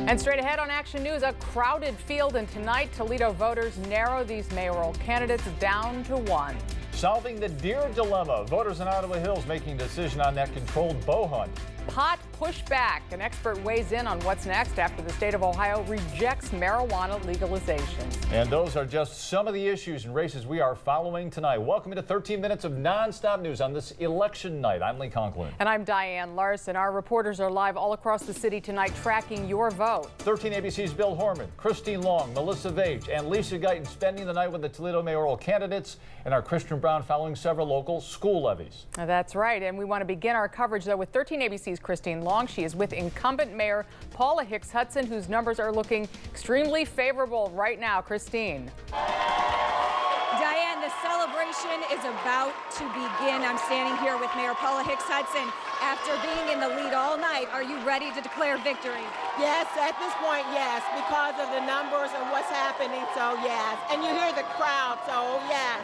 And straight ahead on Action News, a crowded field, and tonight Toledo voters narrow these mayoral candidates down to one. Solving the deer dilemma. Voters in Ottawa Hills making a decision on that controlled bow hunt. Pot pushback. An expert weighs in on what's next after the state of Ohio rejects marijuana legalization. And those are just some of the issues and races we are following tonight. Welcome to 13 minutes of non-stop news on this election night. I'm Lee Conklin. And I'm Diane Larson. Our reporters are live all across the city tonight tracking your vote. 13 ABC's Bill Horman, Christine Long, Melissa Vage, and Lisa Guyton spending the night with the Toledo mayoral candidates, and our Christian Brown following several local school levies. That's right. And we want to begin our coverage, though, with 13 ABC's Christine Long. She is with incumbent Mayor Paula Hicks Hudson, whose numbers are looking extremely favorable right now. Christine. Diane, the celebration is about to begin. I'm standing here with Mayor Paula Hicks Hudson. After being in the lead all night, are you ready to declare victory? Yes, at this point, yes, because of the numbers and what's happening, so yes. And you hear the crowd, so yes,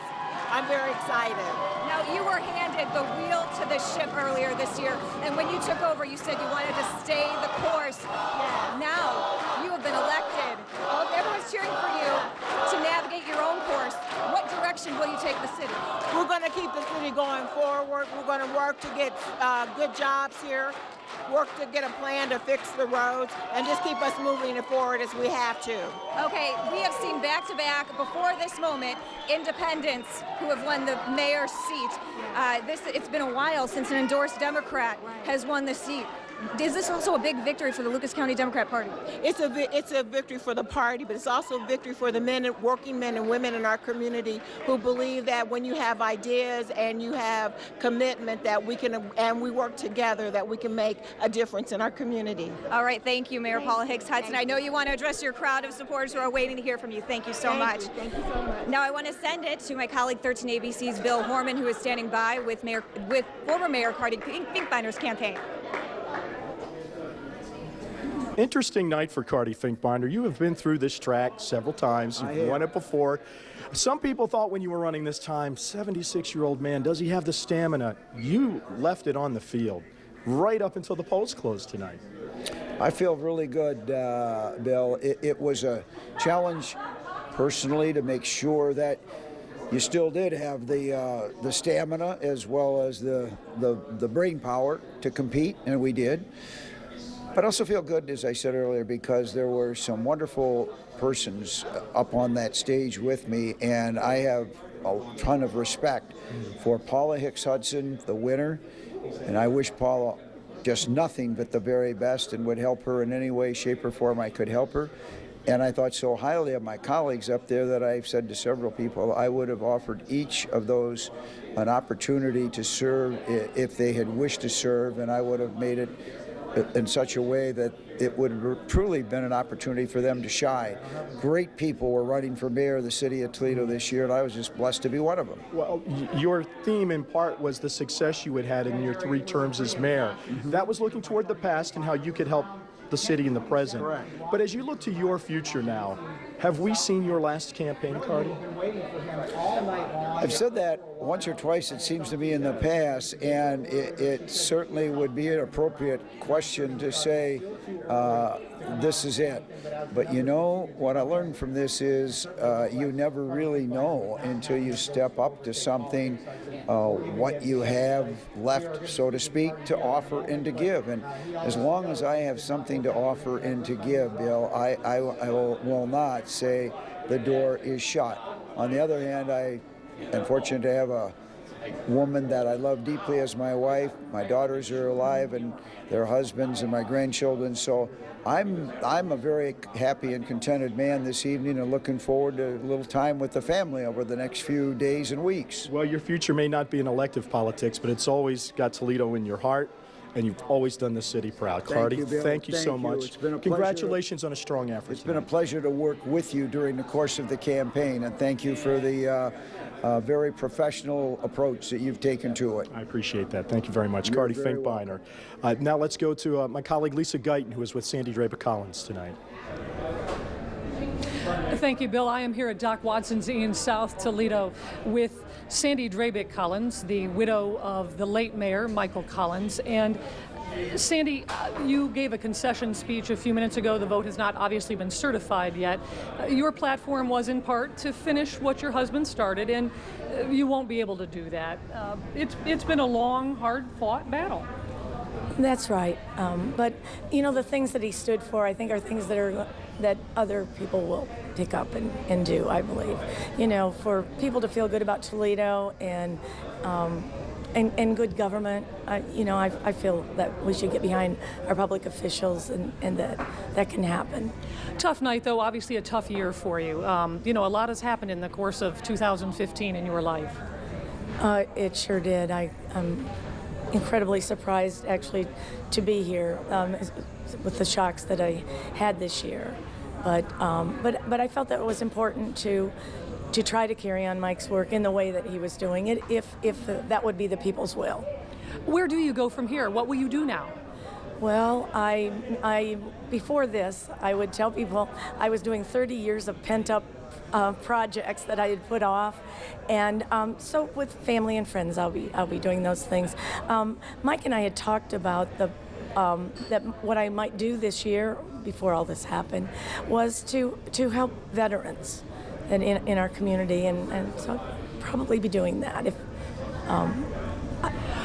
I'm very excited. Now, you were handed the wheel to the ship earlier this year, and when you took over, you said you wanted to stay the course. Yes. Now, you have been elected. Everyone's cheering for you to navigate your own course. What direction will you take the city? We're going to keep the city going forward. We're going to work to get good jobs here, work to get a plan to fix the roads, and just keep us moving it forward as we have to. Okay, we have seen back-to-back, before this moment, independents who have won the mayor's seat. It's been a while since an endorsed Democrat has won the seat. Is this also a big victory for the Lucas County Democrat Party? It's a victory for the party, but it's also a victory for the working men and women in our community who believe that when you have ideas and you have commitment that we can, and we work together, that we can make a difference in our community. All right, thank you, Mayor Paula Hicks Hudson. I know you want to address your crowd of supporters who are waiting to hear from you. Thank you so much. Thank you so much. Now I want to send it to my colleague 13 ABC's Bill Horman, who is standing by with former Mayor Cardi Finkbinder's campaign. Interesting night for Cardi Finkbinder. You have been through this track several times. You've won it before. Some people thought when you were running this time, 76-year-old man, does he have the stamina? You left it on the field right up until the polls closed tonight. I feel really good, Bill. It was a challenge personally to make sure that you still did have the stamina as well as the brain power to compete, and we did. But I also feel good, as I said earlier, because there were some wonderful persons up on that stage with me, and I have a ton of respect for Paula Hicks Hudson, the winner, and I wish Paula just nothing but the very best and would help her in any way, shape, or form I could help her. And I thought so highly of my colleagues up there that I've said to several people I would have offered each of those an opportunity to serve if they had wished to serve, and I would have made it in such a way that it would have truly been an opportunity for them to shine. Great people were running for mayor of the city of Toledo this year, and I was just blessed to be one of them. Well, your theme in part was the success you had had in your 3 terms as mayor. That was looking toward the past and how you could help the city in the present. Correct. But as you look to your future now, have we seen your last campaign, Cardi? I've said that once or twice, it seems to me, in the past, and it certainly would be an appropriate question to say, this is it. But you know, what I learned from this is you never really know until you step up to something what you have left, so to speak, to offer and to give. And as long as I have something to offer and to give, Bill, I will not say the door is shut. On the other hand, I am fortunate to have a woman that I love deeply as my wife. My daughters are alive and their husbands and my grandchildren. So I'm a very happy and contented man this evening and looking forward to a little time with the family over the next few days and weeks. Well, your future may not be in elective politics, but it's always got Toledo in your heart, and you've always done the city proud. Cardi, thank you so much. It's been a Congratulations on a strong effort. It's been a pleasure to work with you during the course of the campaign, and thank you for the very professional approach that you've taken to it. I appreciate that. Thank you very much. Cardi Finkbinder. Now let's go to my colleague Lisa Guyton, who is with Sandy Draper Collins tonight. Thank you, Bill. I am here at Doc Watson's in South Toledo with Sandy Draper Collins, the widow of the late mayor, Michael Collins. And Sandy, you gave a concession speech a few minutes ago. The vote has not obviously been certified yet. Your platform was in part to finish what your husband started, and you won't be able to do that. It's been a long, hard-fought battle. That's right. But, you know, the things that he stood for, I think, are things that other people will pick up and do, I believe. You know, for people to feel good about Toledo and good government, I feel that we should get behind our public officials and that can happen. Tough night, though, obviously a tough year for you. You know, a lot has happened in the course of 2015 in your life. It sure did. I'm incredibly surprised, actually, to be here with the shocks that I had this year. But I felt that it was important to try to carry on Mike's work in the way that he was doing it, if that would be the people's will. Where do you go from here? What will you do now? Well, I before this, I would tell people I was doing 30 years of pent-up projects that I had put off, and so with family and friends, I'll be doing those things. Mike and I had talked about that what I might do this year before all this happened was to help veterans in our community, and so I'll probably be doing that.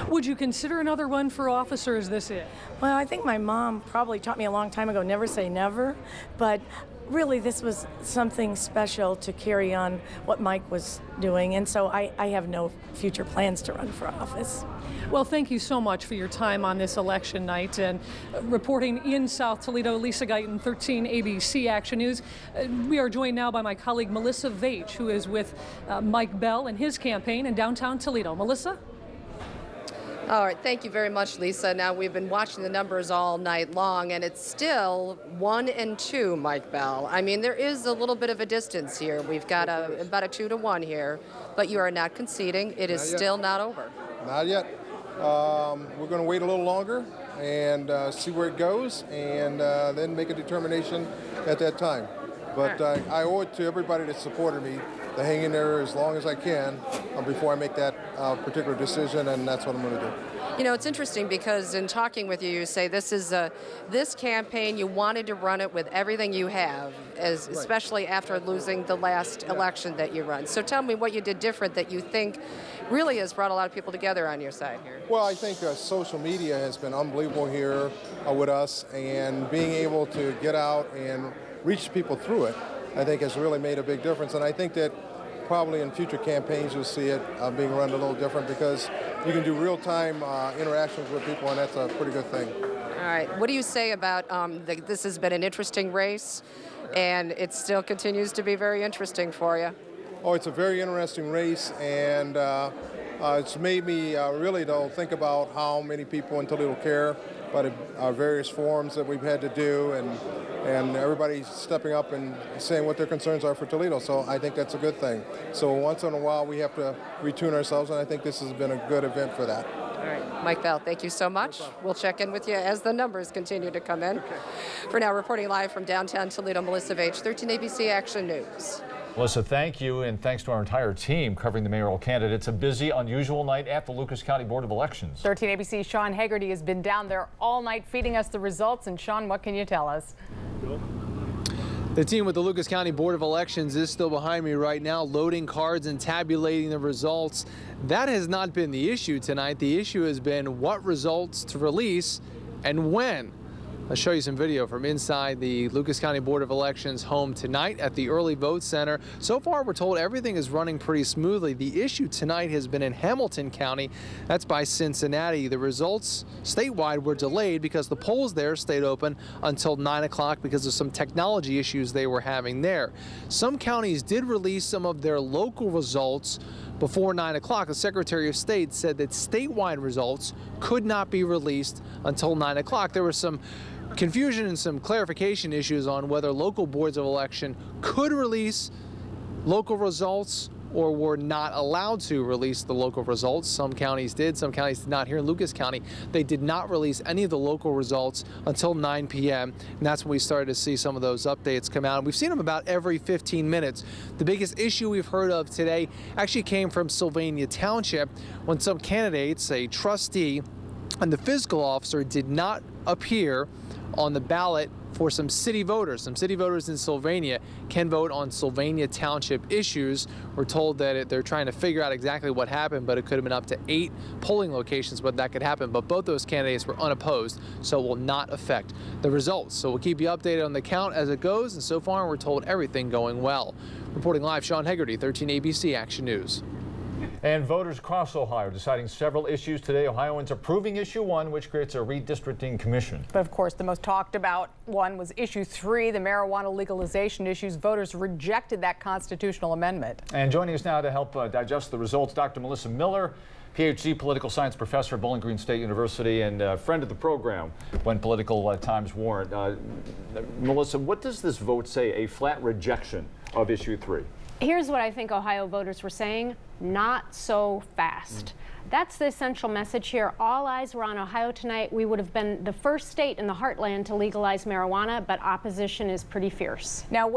Would you consider another run for office, or is this it? Well, I think my mom probably taught me a long time ago, never say never, but really this was something special to carry on what Mike was doing, and so I have no future plans to run for office. Well, thank you so much for your time on this election night, and reporting in South Toledo, Lisa Guyton, 13 ABC Action News. We are joined now by my colleague Melissa Veitch, who is with Mike Bell and his campaign in downtown Toledo. Melissa? All right, thank you very much, Lisa. Now, we've been watching the numbers all night long, and it's still 1 and 2, Mike Bell. I mean, there is a little bit of a distance here. We've got about a 2-1 here, but you are not conceding. It is still not over. Not yet. We're going to wait a little longer and see where it goes, and then make a determination at that time. But I owe it to everybody that supported me to hang in there as long as I can before I make that particular decision, and that's what I'm going to do. You know, it's interesting because in talking with you, you say this is this campaign, you wanted to run it with everything you have, especially after losing the last election that you run. So tell me what you did different that you think really has brought a lot of people together on your side here. Well, I think social media has been unbelievable here with us, and being able to get out and reach people through it, I think has really made a big difference. And I think that probably in future campaigns you'll see it being run a little different, because you can do real-time interactions with people, and that's a pretty good thing. All right. What do you say about this has been an interesting race, and it still continues to be very interesting for you? Oh, it's a very interesting race, and it's made me really, though, think about how many people in Toledo care about our various forums that we've had to do, and everybody's stepping up and saying what their concerns are for Toledo. So I think that's a good thing. So once in a while we have to retune ourselves, and I think this has been a good event for that. All right, Mike Bell, thank you so much. We'll check in with you as the numbers continue to come in. Okay. For now, reporting live from downtown Toledo, Melissa Veitch, 13 ABC Action News. Melissa, thank you, and thanks to our entire team covering the mayoral candidates. A busy, unusual night at the Lucas County Board of Elections. 13 ABC's Sean Haggerty has been down there all night feeding us the results. And Sean, what can you tell us? The team with the Lucas County Board of Elections is still behind me right now, loading cards and tabulating the results. That has not been the issue tonight. The issue has been what results to release and when. I'll show you some video from inside the Lucas County Board of Elections home tonight at the Early Vote Center. So far, we're told everything is running pretty smoothly. The issue tonight has been in Hamilton County. That's by Cincinnati. The results statewide were delayed because the polls there stayed open until 9 o'clock because of some technology issues they were having there. Some counties did release some of their local results before 9 o'clock. The Secretary of State said that statewide results could not be released until 9 o'clock. There was some confusion and some clarification issues on whether local boards of election could release local results or were not allowed to release the local results. Some counties did, some counties did not. Here in Lucas County, they did not release any of the local results until 9 p.m. And that's when we started to see some of those updates come out. And we've seen them about every 15 minutes. The biggest issue we've heard of today actually came from Sylvania Township when some candidates, a trustee And the fiscal officer did not appear on the ballot for some city voters. Some city voters in Sylvania can vote on Sylvania Township issues. We're told that they're trying to figure out exactly what happened, but it could have been up to 8 polling locations where that could happen. But both those candidates were unopposed, so it will not affect the results. So we'll keep you updated on the count as it goes, and so far we're told everything going well. Reporting live, Sean Hegarty, 13 ABC Action News. And voters across Ohio deciding several issues today. Ohioans approving issue 1, which creates a redistricting commission. But of course, the most talked about one was issue 3, the marijuana legalization issues. Voters rejected that constitutional amendment. And joining us now to help digest the results, Dr. Melissa Miller, PhD political science professor at Bowling Green State University and friend of the program when political times warrant. Melissa, what does this vote say? A flat rejection of issue 3. Here's what I think Ohio voters were saying: not so fast. That's the essential message here. All eyes were on Ohio tonight. We would have been the first state in the heartland to legalize marijuana, but opposition is pretty fierce. Now,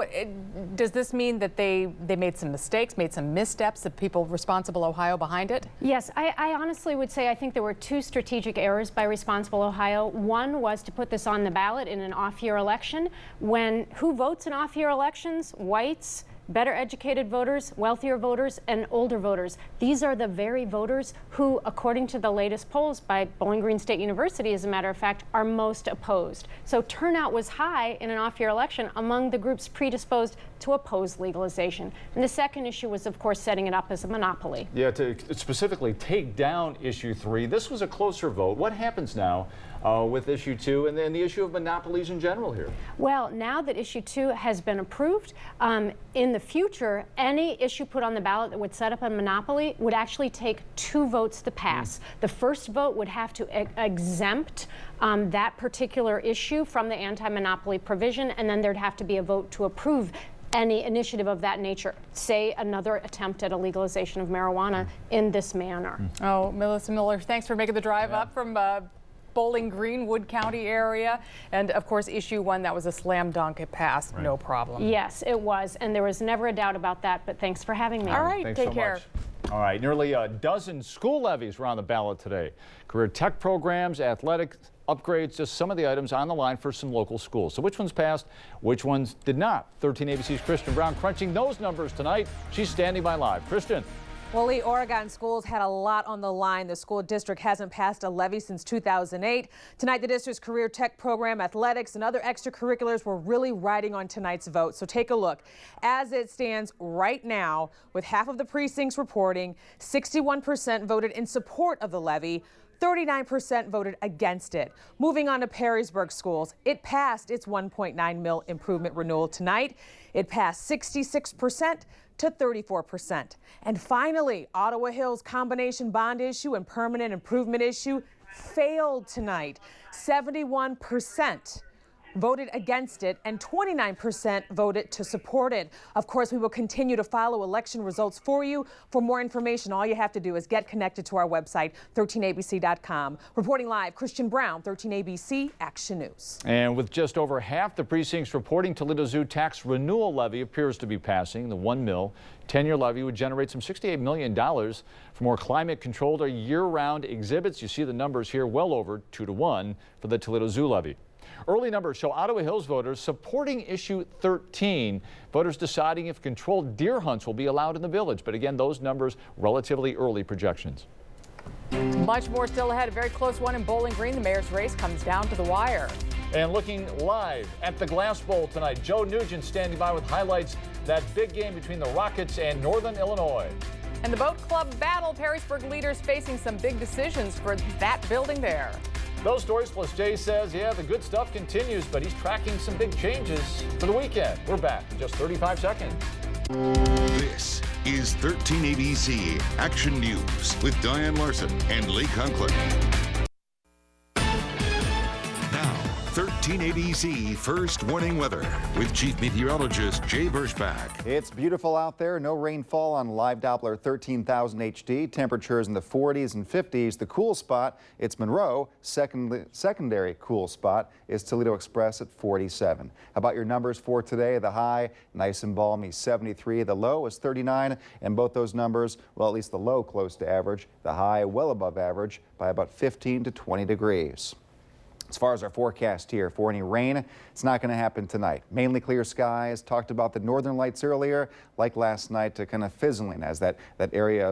does this mean that they made some mistakes, made some missteps, the people responsible Ohio behind it? Yes, I honestly would say I think there were 2 strategic errors by responsible Ohio. One was to put this on the ballot in an off-year election, when who votes in off-year elections? Whites, better educated voters, wealthier voters, and older voters. These are the very voters who, according to the latest polls by Bowling Green State University, as a matter of fact, are most opposed. So turnout was high in an off-year election among the groups predisposed to oppose legalization. And the second issue was, of course, setting it up as a monopoly. Yeah, to specifically take down issue 3. This was a closer vote. What happens now with issue 2 and then the issue of monopolies in general here? Well, now that issue 2 has been approved, in the future, any issue put on the ballot that would set up a monopoly would actually take 2 votes to pass. The first vote would have to exempt that particular issue from the anti-monopoly provision, and then there'd have to be a vote to approve any initiative of that nature, say another attempt at a legalization of marijuana in this manner. Oh, Melissa Miller, thanks for making the drive up from Bowling Green, Wood County area. And of course, issue 1, that was a slam dunk. It passed, no problem. Yes, it was. And there was never a doubt about that. But thanks for having me. All right, thanks take so care. Much. All right, nearly a dozen school levies were on the ballot today. Career tech programs, athletic upgrades, just some of the items on the line for some local schools. So which ones passed, which ones did not? 13 ABC's Kristen Brown crunching those numbers tonight. She's standing by live. Kristen. Well, Lee, Oregon schools had a lot on the line. The school district hasn't passed a levy since 2008. Tonight, the district's career tech program, athletics, and other extracurriculars were really riding on tonight's vote. So take a look. As it stands right now, with half of the precincts reporting, 61% voted in support of the levy. 39% voted against it. Moving on to Perrysburg schools, it passed its $1.9 million improvement renewal tonight. It passed 66% to 34%. And finally, Ottawa Hills combination bond issue and permanent improvement issue failed tonight. 71% voted against it and 29% voted to support it. Of course, we will continue to follow election results for you. For more information, all you have to do is get connected to our website, 13abc.com. Reporting live, Christian Brown, 13ABC Action News. And with just over half the precincts reporting, Toledo Zoo tax renewal levy appears to be passing. The $1 million 10-year levy would generate some $68 million for more climate-controlled or year-round exhibits. You see the numbers here, well over 2-to-1 for the Toledo Zoo levy. Early numbers show Ottawa Hills voters supporting issue 13, voters deciding if controlled deer hunts will be allowed in the village. But again, those numbers relatively early projections. Much more still ahead. A very close one in Bowling Green. The mayor's race comes down to the wire. And looking live at the Glass Bowl tonight, Joe Nugent standing by with highlights that big game between the Rockets and Northern Illinois. And the boat club battle, Perrysburg leaders facing some big decisions for that building there. Those stories, plus Jay says, yeah, the good stuff continues, but he's tracking some big changes for the weekend. We're back in just 35 seconds. This is 13 ABC Action News with Diane Larson and Lee Conklin. Now, 13 13 ABC First Warning Weather with Chief Meteorologist Jay Berschbach. It's beautiful out there. No rainfall on live Doppler 13,000 HD. Temperatures in the 40s and 50s. The cool spot, it's Monroe. Secondary cool spot is Toledo Express at 47. How about your numbers for today? The high, nice and balmy, 73. The low is 39. And both those numbers, well, at least the low close to average. The high well above average by about 15 to 20 degrees. As far as our forecast here for any rain, it's not going to happen tonight. Mainly clear skies. Talked about the northern lights earlier, like last night, kind of fizzling as that area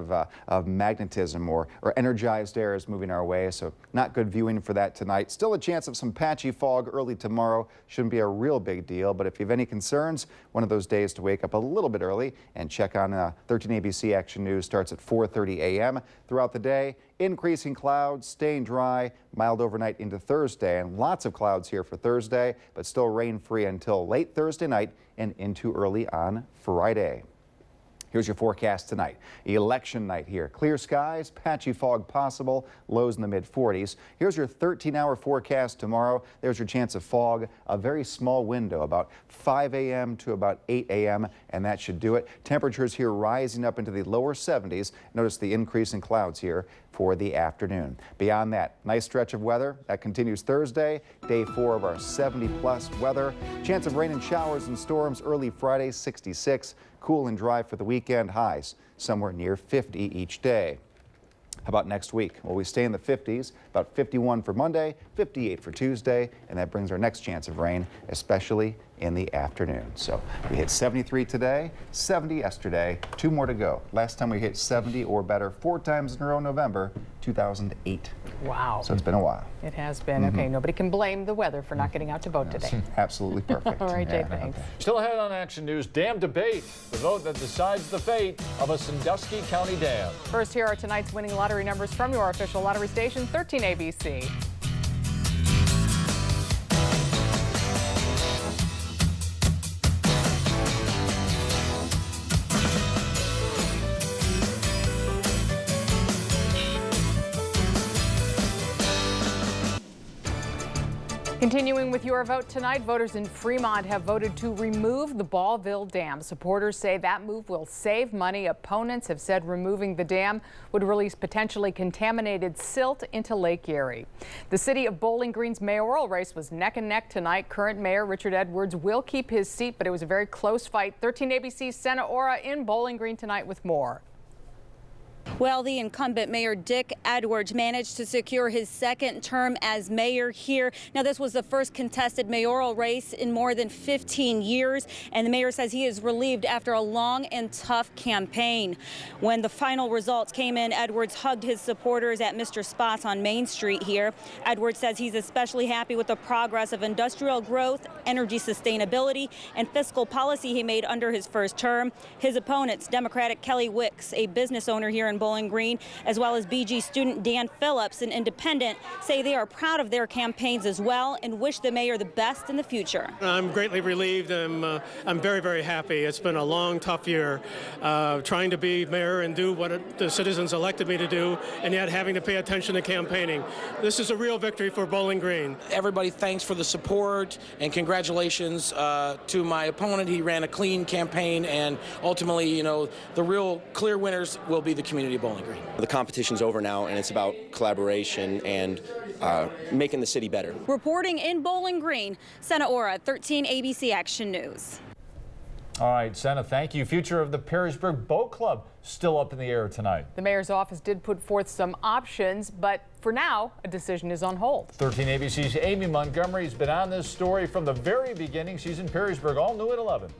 of magnetism or energized air is moving our way. So not good viewing for that tonight. Still a chance of some patchy fog early tomorrow. Shouldn't be a real big deal. But if you have any concerns, one of those days to wake up a little bit early and check on 13 ABC Action News starts at 4:30 a.m. Throughout the day. Increasing clouds, staying dry, mild overnight into Thursday, and lots of clouds here for Thursday, but still rain-free until late Thursday night and into early on Friday. Here's your forecast tonight. Election night here. Clear skies, patchy fog possible, lows in the mid-40s. Here's your 13-hour forecast tomorrow. There's your chance of fog, a very small window, about 5 a.m. to about 8 a.m., and that should do it. Temperatures here rising up into the lower 70s. Notice the increase in clouds here for the afternoon. Beyond that, nice stretch of weather. That continues Thursday, day 4 of our 70-plus weather. Chance of rain and showers and storms early Friday, 66. Cool and dry for the weekend, highs somewhere near 50 each day. How about next week? Well, we stay in the 50s, about 51 for Monday, 58 for Tuesday, and that brings our next chance of rain, especially in the afternoon. So we hit 73 today, 70 yesterday, 2 more to go. Last time we hit 70 or better 4 times in a row in November, 2008. Wow. So it's been a while. It has been. Okay, nobody can blame the weather for not getting out to vote today. Absolutely perfect. All right, Jay, thanks. Still ahead on Action News, dam debate, the vote that decides the fate of a Sandusky County dam. First, here are tonight's winning lottery numbers from your official lottery station, 13 ABC. Continuing with your vote tonight, voters in Fremont have voted to remove the Ballville Dam. Supporters say that move will save money. Opponents have said removing the dam would release potentially contaminated silt into Lake Erie. The city of Bowling Green's mayoral race was neck and neck tonight. Current mayor Richard Edwards will keep his seat, but it was a very close fight. 13 ABC's Senna Ora in Bowling Green tonight with more. Well, the incumbent Mayor Dick Edwards managed to secure his second term as mayor here. Now, this was the first contested mayoral race in more than 15 years, and the mayor says he is relieved after a long and tough campaign. When the final results came in, Edwards hugged his supporters at Mr. Spots on Main Street here. Edwards says he's especially happy with the progress of industrial growth, energy sustainability, and fiscal policy he made under his first term. His opponents, Democratic Kelly Wicks, a business owner here in Bowling Green, as well as BG student Dan Phillips, an independent, say they are proud of their campaigns as well and wish the mayor the best in the future. I'm greatly relieved. I'm very, very happy. It's been a long, tough year trying to be mayor and do what the citizens elected me to do, and yet having to pay attention to campaigning. This is a real victory for Bowling Green. Everybody thanks for the support and congratulations to my opponent. He ran a clean campaign, and ultimately, you know, the real clear winners will be the community of Bowling Green. The competition's over now, and it's about collaboration and making the city better. Reporting in Bowling Green, Senna Ora, 13 ABC Action News. All right, Senna, thank you. Future of the Perrysburg Boat Club still up in the air tonight. The mayor's office did put forth some options, but for now, a decision is on hold. 13 ABC's Amy Montgomery has been on this story from the very beginning. She's in Perrysburg, all new at 11.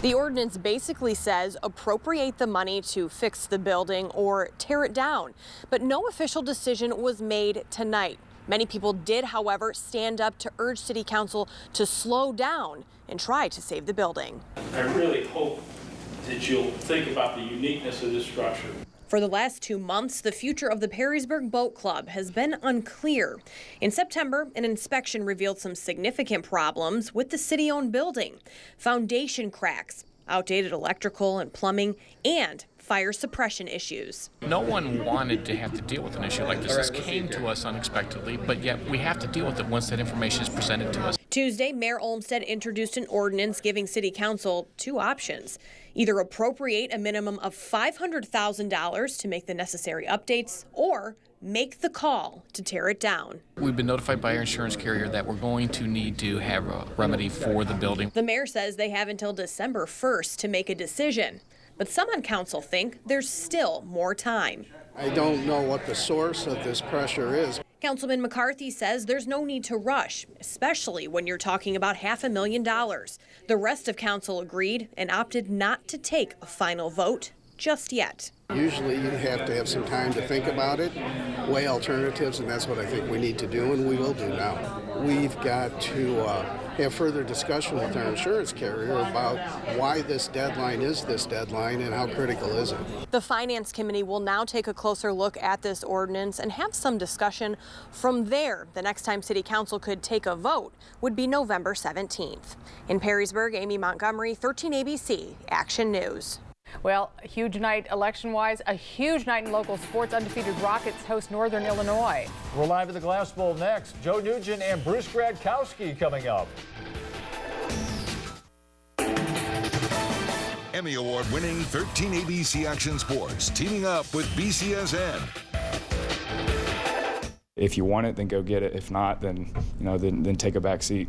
The ordinance basically says appropriate the money to fix the building or tear it down, but no official decision was made tonight. Many people did, however, stand up to urge City Council to slow down and try to save the building. I really hope that you'll think about the uniqueness of this structure. For the last 2 months, the future of the Perrysburg Boat Club has been unclear. In September, an inspection revealed some significant problems with the city-owned building. Foundation cracks, outdated electrical and plumbing, and fire suppression issues. No one wanted to have to deal with an issue like this. This came to us unexpectedly, but yet we have to deal with it once that information is presented to us. Tuesday, Mayor Olmsted introduced an ordinance giving City Council two options. Either appropriate a minimum of $500,000 to make the necessary updates, or make the call to tear it down. We've been notified by our insurance carrier that we're going to need to have a remedy for the building. The mayor says they have until December 1st to make a decision. But some on council think there's still more time. I don't know what the source of this pressure is. Councilman McCarthy says there's no need to rush, especially when you're talking about $500,000. The rest of council agreed and opted not to take a final vote just yet. Usually you have to have some time to think about it, weigh alternatives, and that's what I think we need to do, and we will do now. We've got to have further discussion with our insurance carrier about why this deadline is this deadline and how critical is it. The Finance Committee will now take a closer look at this ordinance and have some discussion. From there, the next time City Council could take a vote would be November 17th. In Perrysburg, Amy Montgomery, 13 ABC, Action News. Well, a huge night election-wise, a huge night in local sports. Undefeated Rockets host Northern Illinois. We're live at the Glass Bowl next. Joe Nugent and Bruce Gradkowski coming up. Emmy Award-winning 13 ABC Action Sports teaming up with BCSN. If you want it, then go get it. If not, then then take a back seat.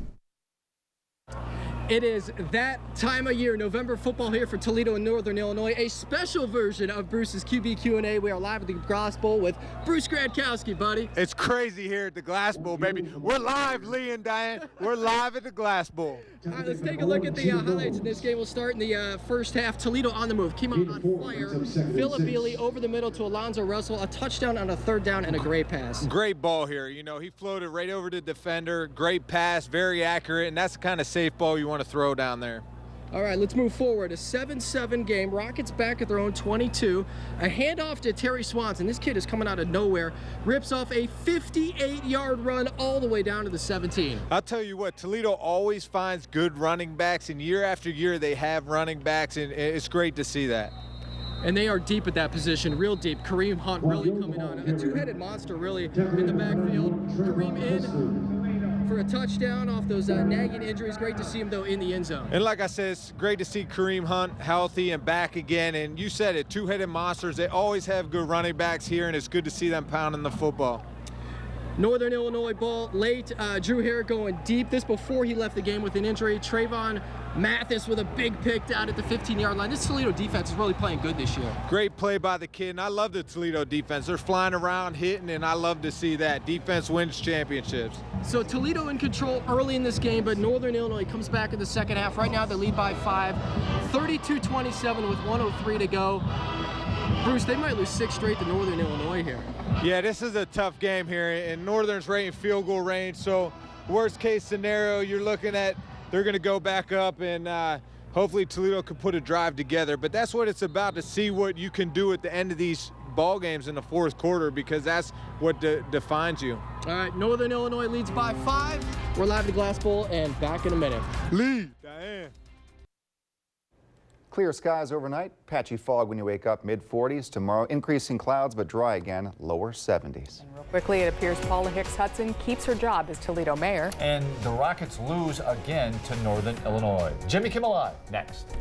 It is that time of year, November football here for Toledo and Northern Illinois, a special version of Bruce's QB Q&A. We are live at the Glass Bowl with Bruce Gradkowski, buddy. It's crazy here at the Glass Bowl, baby. We're live, Lee and Diane. We're live at the Glass Bowl. All right, let's take a look at the highlights in this game. We'll start in the first half. Toledo on the move, came out on fire. Philippi over the middle to Alonzo Russell, a touchdown on a third down and a great pass. Great ball here. You know, he floated right over the defender. Great pass, very accurate, and that's the kind of safe ball you want to throw down there. All right, let's move forward. A 7-7 game. Rockets back at their own 22. A handoff to Terry Swanson. This kid is coming out of nowhere. Rips off a 58-yard run all the way down to the 17. I'll tell you what, Toledo always finds good running backs, and year after year they have running backs, and it's great to see that. And they are deep at that position, real deep. Kareem Hunt really coming on. A two-headed monster really in the backfield. Kareem in for a touchdown off those nagging injuries. Great to see him, though, in the end zone. And like I said, it's great to see Kareem Hunt healthy and back again. And you said it, two-headed monsters. They always have good running backs here, and it's good to see them pounding the football. Northern Illinois ball late. Drew Hare going deep. This before he left the game with an injury. Trayvon Mathis with a big pick down at the 15-yard line. This Toledo defense is really playing good this year. Great play by the kid, and I love the Toledo defense. They're flying around, hitting, and I love to see that. Defense wins championships. So Toledo in control early in this game, but Northern Illinois comes back in the second half. Right now they lead by 5, 32-27 with 1:03 to go. Bruce, they might lose 6 straight to Northern Illinois here. Yeah, this is a tough game here, and Northern's right in field goal range. So worst case scenario, you're looking at they're going to go back up, and hopefully Toledo can put a drive together. But that's what it's about, to see what you can do at the end of these ball games in the fourth quarter, because that's what defines you. All right, Northern Illinois leads by 5. We're live at the Glass Bowl and back in a minute. Lee, Diane. Clear skies overnight, patchy fog when you wake up, mid-40s. Tomorrow, increasing clouds, but dry again, lower 70s. And real quickly, it appears Paula Hicks Hudson keeps her job as Toledo mayor. And the Rockets lose again to Northern Illinois. Jimmy Kimmel Live next.